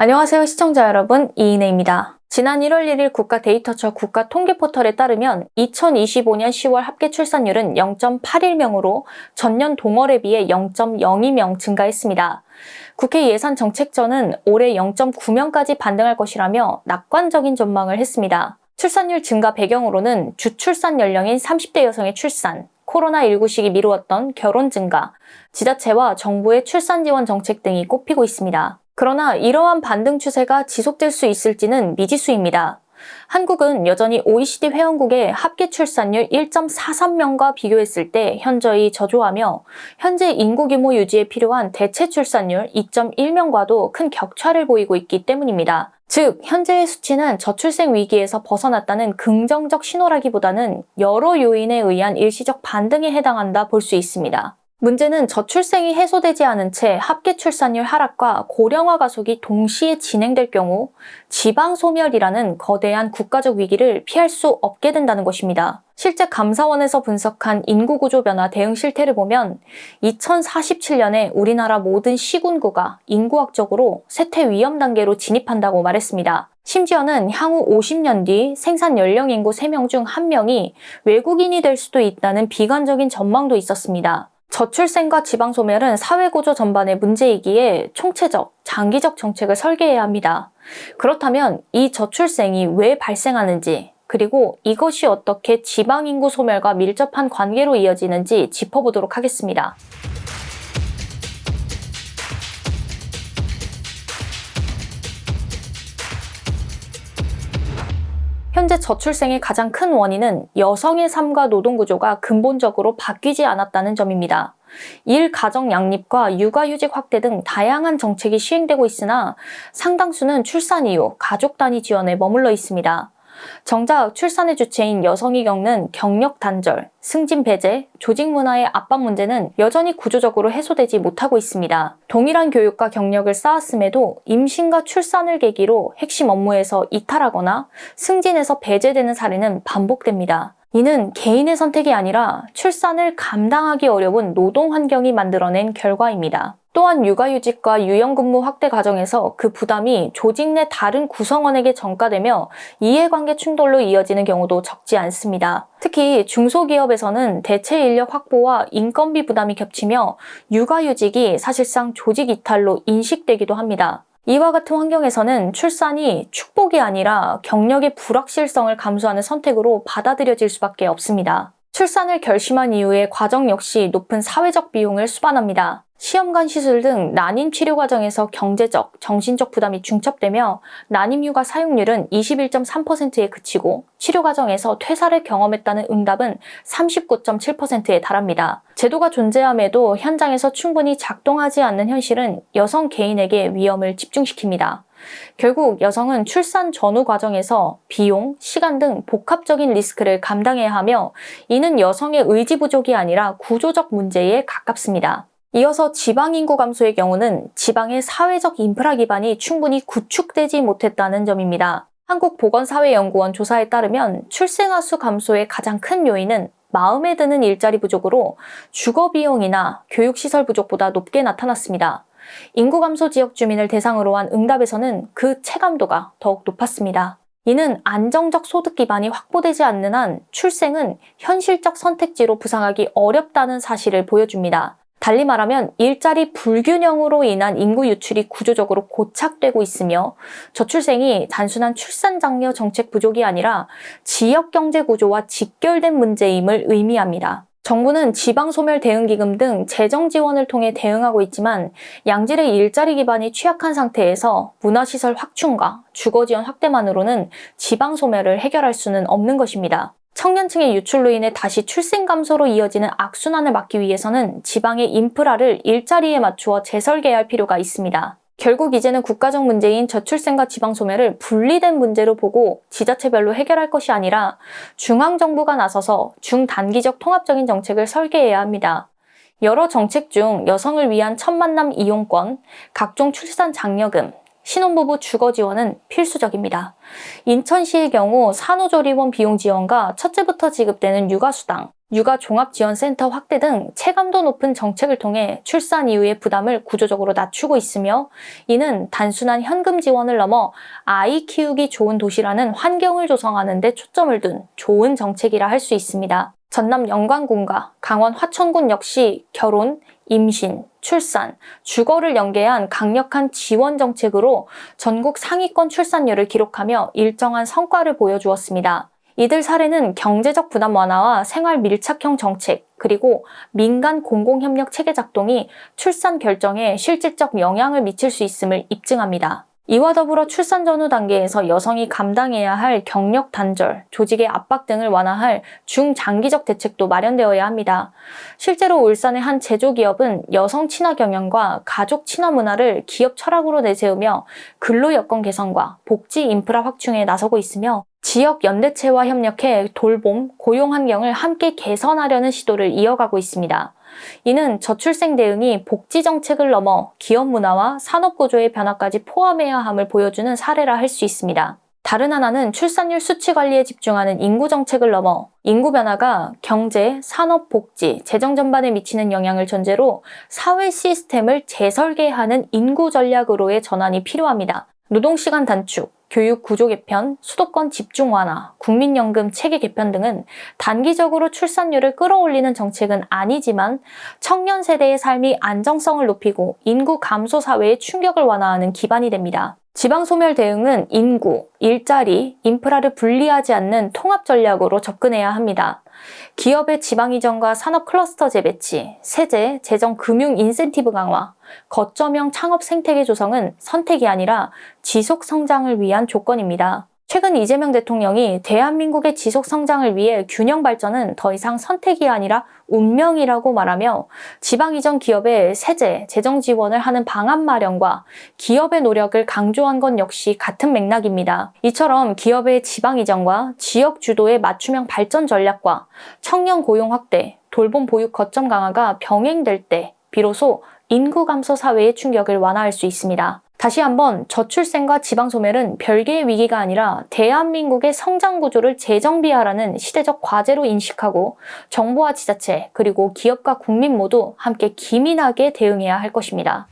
안녕하세요 시청자 여러분, 이인혜입니다. 지난 1월 1일 국가데이터처 국가통계포털에 따르면 2025년 10월 합계 출산율은 0.81명으로 전년 동월에 비해 0.02명 증가했습니다. 국회 예산정책처는 올해 0.9명까지 반등할 것이라며 낙관적인 전망을 했습니다. 출산율 증가 배경으로는 주출산 연령인 30대 여성의 출산, 코로나19 시기 미루었던 결혼 증가, 지자체와 정부의 출산 지원 정책 등이 꼽히고 있습니다. 그러나 이러한 반등 추세가 지속될 수 있을지는 미지수입니다. 한국은 여전히 OECD 회원국의 합계 출산율 1.43명과 비교했을 때 현저히 저조하며 현재 인구 규모 유지에 필요한 대체 출산율 2.1명과도 큰 격차를 보이고 있기 때문입니다. 즉, 현재의 수치는 저출생 위기에서 벗어났다는 긍정적 신호라기보다는 여러 요인에 의한 일시적 반등에 해당한다 볼 수 있습니다. 문제는 저출생이 해소되지 않은 채 합계 출산율 하락과 고령화 가속이 동시에 진행될 경우 지방소멸이라는 거대한 국가적 위기를 피할 수 없게 된다는 것입니다. 실제 감사원에서 분석한 인구구조 변화 대응 실태를 보면 2047년에 우리나라 모든 시군구가 인구학적으로 쇠퇴 위험 단계로 진입한다고 말했습니다. 심지어는 향후 50년 뒤 생산 연령 인구 3명 중 1명이 외국인이 될 수도 있다는 비관적인 전망도 있었습니다. 저출생과 지방소멸은 사회구조 전반의 문제이기에 총체적, 장기적 정책을 설계해야 합니다. 그렇다면 이 저출생이 왜 발생하는지, 그리고 이것이 어떻게 지방인구 소멸과 밀접한 관계로 이어지는지 짚어보도록 하겠습니다. 현재 저출생의 가장 큰 원인은 여성의 삶과 노동구조가 근본적으로 바뀌지 않았다는 점입니다. 일 가정 양립과 육아휴직 확대 등 다양한 정책이 시행되고 있으나 상당수는 출산 이후 가족 단위 지원에 머물러 있습니다. 정작 출산의 주체인 여성이 겪는 경력 단절, 승진 배제, 조직 문화의 압박 문제는 여전히 구조적으로 해소되지 못하고 있습니다. 동일한 교육과 경력을 쌓았음에도 임신과 출산을 계기로 핵심 업무에서 이탈하거나 승진에서 배제되는 사례는 반복됩니다. 이는 개인의 선택이 아니라 출산을 감당하기 어려운 노동 환경이 만들어낸 결과입니다. 또한 육아휴직과 유연근무 확대 과정에서 그 부담이 조직 내 다른 구성원에게 전가되며 이해관계 충돌로 이어지는 경우도 적지 않습니다. 특히 중소기업에서는 대체 인력 확보와 인건비 부담이 겹치며 육아휴직이 사실상 조직 이탈로 인식되기도 합니다. 이와 같은 환경에서는 출산이 축복이 아니라 경력의 불확실성을 감수하는 선택으로 받아들여질 수밖에 없습니다. 출산을 결심한 이후의 과정 역시 높은 사회적 비용을 수반합니다. 시험관 시술 등 난임 치료 과정에서 경제적, 정신적 부담이 중첩되며 난임휴가 사용률은 21.3%에 그치고 치료 과정에서 퇴사를 경험했다는 응답은 39.7%에 달합니다. 제도가 존재함에도 현장에서 충분히 작동하지 않는 현실은 여성 개인에게 위험을 집중시킵니다. 결국 여성은 출산 전후 과정에서 비용, 시간 등 복합적인 리스크를 감당해야 하며 이는 여성의 의지 부족이 아니라 구조적 문제에 가깝습니다. 이어서 지방인구 감소의 경우는 지방의 사회적 인프라 기반이 충분히 구축되지 못했다는 점입니다. 한국보건사회연구원 조사에 따르면 출생아 수 감소의 가장 큰 요인은 마음에 드는 일자리 부족으로 주거비용이나 교육시설 부족보다 높게 나타났습니다. 인구 감소 지역 주민을 대상으로 한 응답에서는 그 체감도가 더욱 높았습니다. 이는 안정적 소득 기반이 확보되지 않는 한 출생은 현실적 선택지로 부상하기 어렵다는 사실을 보여줍니다. 달리 말하면 일자리 불균형으로 인한 인구 유출이 구조적으로 고착되고 있으며 저출생이 단순한 출산 장려 정책 부족이 아니라 지역 경제 구조와 직결된 문제임을 의미합니다. 정부는 지방소멸 대응기금 등 재정 지원을 통해 대응하고 있지만 양질의 일자리 기반이 취약한 상태에서 문화시설 확충과 주거지원 확대만으로는 지방소멸을 해결할 수는 없는 것입니다. 청년층의 유출로 인해 다시 출생 감소로 이어지는 악순환을 막기 위해서는 지방의 인프라를 일자리에 맞추어 재설계할 필요가 있습니다. 결국 이제는 국가적 문제인 저출생과 지방소멸을 분리된 문제로 보고 지자체별로 해결할 것이 아니라 중앙정부가 나서서 중단기적 통합적인 정책을 설계해야 합니다. 여러 정책 중 여성을 위한 첫 만남 이용권, 각종 출산 장려금, 신혼부부 주거 지원은 필수적입니다. 인천시의 경우 산후조리원 비용 지원과 첫째부터 지급되는 육아수당, 육아종합지원센터 확대 등 체감도 높은 정책을 통해 출산 이후의 부담을 구조적으로 낮추고 있으며, 이는 단순한 현금 지원을 넘어 아이 키우기 좋은 도시라는 환경을 조성하는 데 초점을 둔 좋은 정책이라 할 수 있습니다. 전남 영광군과 강원 화천군 역시 결혼, 임신, 출산, 주거를 연계한 강력한 지원 정책으로 전국 상위권 출산율을 기록하며 일정한 성과를 보여주었습니다. 이들 사례는 경제적 부담 완화와 생활 밀착형 정책, 그리고 민간 공공협력 체계 작동이 출산 결정에 실질적 영향을 미칠 수 있음을 입증합니다. 이와 더불어 출산 전후 단계에서 여성이 감당해야 할 경력 단절, 조직의 압박 등을 완화할 중장기적 대책도 마련되어야 합니다. 실제로 울산의 한 제조기업은 여성 친화 경영과 가족 친화 문화를 기업 철학으로 내세우며 근로 여건 개선과 복지 인프라 확충에 나서고 있으며, 지역 연대체와 협력해 돌봄, 고용 환경을 함께 개선하려는 시도를 이어가고 있습니다. 이는 저출생 대응이 복지 정책을 넘어 기업 문화와 산업 구조의 변화까지 포함해야 함을 보여주는 사례라 할 수 있습니다. 다른 하나는 출산율 수치 관리에 집중하는 인구 정책을 넘어 인구 변화가 경제, 산업, 복지, 재정 전반에 미치는 영향을 전제로 사회 시스템을 재설계하는 인구 전략으로의 전환이 필요합니다. 노동시간 단축, 교육 구조 개편, 수도권 집중 완화, 국민연금 체계 개편 등은 단기적으로 출산율을 끌어올리는 정책은 아니지만 청년 세대의 삶의 안정성을 높이고 인구 감소 사회의 충격을 완화하는 기반이 됩니다. 지방소멸 대응은 인구, 일자리, 인프라를 분리하지 않는 통합 전략으로 접근해야 합니다. 기업의 지방 이전과 산업 클러스터 재배치, 세제, 재정 금융 인센티브 강화, 거점형 창업 생태계 조성은 선택이 아니라 지속 성장을 위한 조건입니다. 최근 이재명 대통령이 대한민국의 지속 성장을 위해 균형 발전은 더 이상 선택이 아니라 운명이라고 말하며 지방 이전 기업의 세제, 재정 지원을 하는 방안 마련과 기업의 노력을 강조한 건 역시 같은 맥락입니다. 이처럼 기업의 지방 이전과 지역 주도의 맞춤형 발전 전략과 청년 고용 확대, 돌봄 보육 거점 강화가 병행될 때 비로소 인구 감소 사회의 충격을 완화할 수 있습니다. 다시 한번 저출생과 지방소멸은 별개의 위기가 아니라 대한민국의 성장 구조를 재정비하라는 시대적 과제로 인식하고 정부와 지자체 그리고 기업과 국민 모두 함께 기민하게 대응해야 할 것입니다.